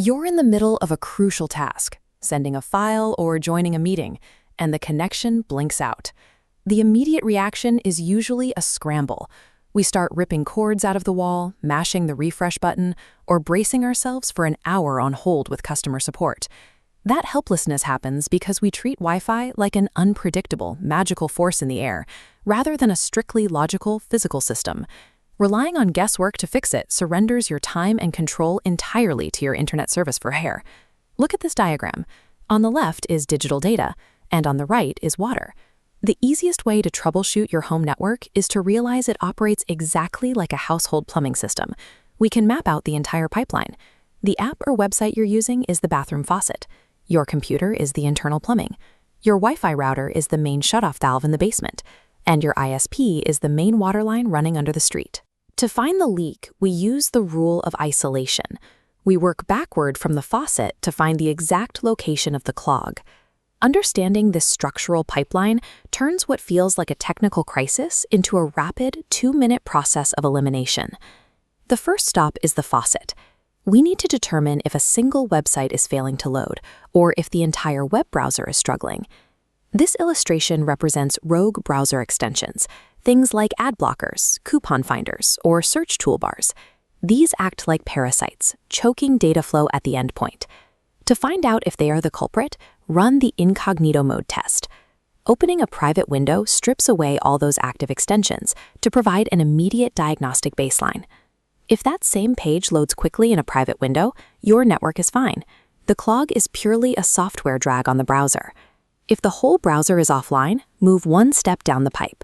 You're in the middle of a crucial task, sending a file or joining a meeting, and the connection blinks out. The immediate reaction is usually a scramble. We start ripping cords out of the wall, mashing the refresh button, or bracing ourselves for an hour on hold with customer support. That helplessness happens because we treat Wi-Fi like an unpredictable, magical force in the air, rather than a strictly logical, physical system. Relying on guesswork to fix it surrenders your time and control entirely to your internet service provider. Look at this diagram. On the left is digital data, and on the right is water. The easiest way to troubleshoot your home network is to realize it operates exactly like a household plumbing system. We can map out the entire pipeline. The app or website you're using is the bathroom faucet. Your computer is the internal plumbing. Your Wi-Fi router is the main shutoff valve in the basement. And your ISP is the main water line running under the street. To find the leak, we use the rule of isolation. We work backward from the faucet to find the exact location of the clog. Understanding this structural pipeline turns what feels like a technical crisis into a rapid 2-minute process of elimination. The first stop is the faucet. We need to determine if a single website is failing to load, or if the entire web browser is struggling. This illustration represents rogue browser extensions, things like ad blockers, coupon finders, or search toolbars. These act like parasites, choking data flow at the endpoint. To find out if they are the culprit, run the incognito mode test. Opening a private window strips away all those active extensions to provide an immediate diagnostic baseline. If that same page loads quickly in a private window, your network is fine. The clog is purely a software drag on the browser. If the whole browser is offline, move one step down the pipe.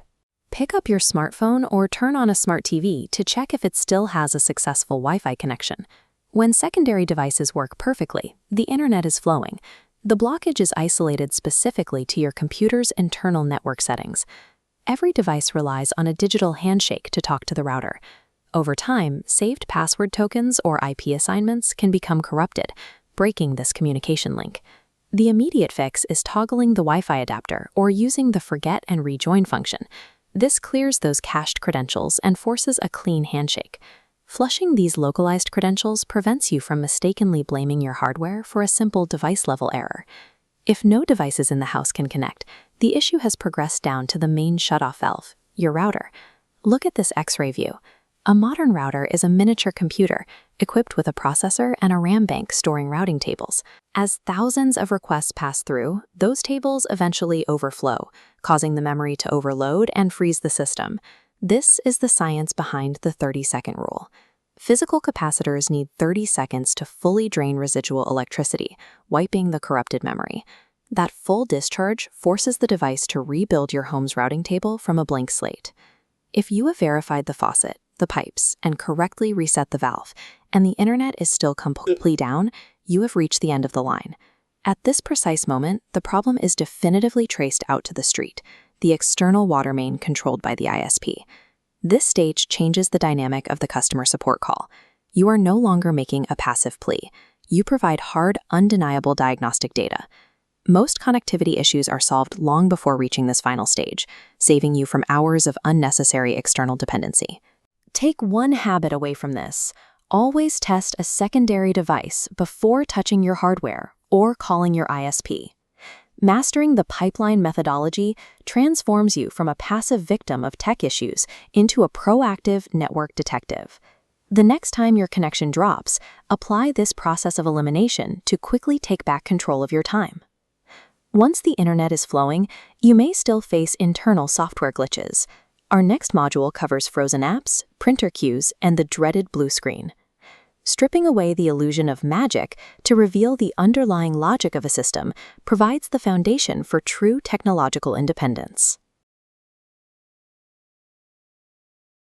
Pick up your smartphone or turn on a smart TV to check if it still has a successful Wi-Fi connection. When secondary devices work perfectly, the internet is flowing. The blockage is isolated specifically to your computer's internal network settings. Every device relies on a digital handshake to talk to the router. Over time, saved password tokens or IP assignments can become corrupted, breaking this communication link. The immediate fix is toggling the Wi-Fi adapter or using the forget and rejoin function. This clears those cached credentials and forces a clean handshake. Flushing these localized credentials prevents you from mistakenly blaming your hardware for a simple device-level error. If no devices in the house can connect, the issue has progressed down to the main shutoff valve, your router. Look at this X-ray view. A modern router is a miniature computer equipped with a processor and a RAM bank storing routing tables. As thousands of requests pass through, those tables eventually overflow, causing the memory to overload and freeze the system. This is the science behind the 30-second rule. Physical capacitors need 30 seconds to fully drain residual electricity, wiping the corrupted memory. That full discharge forces the device to rebuild your home's routing table from a blank slate. If you have verified the faucet, the pipes, and correctly reset the valve, and the internet is still completely down, you have reached the end of the line. At this precise moment, the problem is definitively traced out to the street, the external water main controlled by the ISP. This stage changes the dynamic of the customer support call. You are no longer making a passive plea. You provide hard, undeniable diagnostic data. Most connectivity issues are solved long before reaching this final stage, saving you from hours of unnecessary external dependency. Take one habit away from this. Always test a secondary device before touching your hardware or calling your ISP. Mastering the pipeline methodology transforms you from a passive victim of tech issues into a proactive network detective. The next time your connection drops, apply this process of elimination to quickly take back control of your time. Once the internet is flowing, you may still face internal software glitches. Our next module covers frozen apps, printer queues, and the dreaded blue screen. Stripping away the illusion of magic to reveal the underlying logic of a system provides the foundation for true technological independence.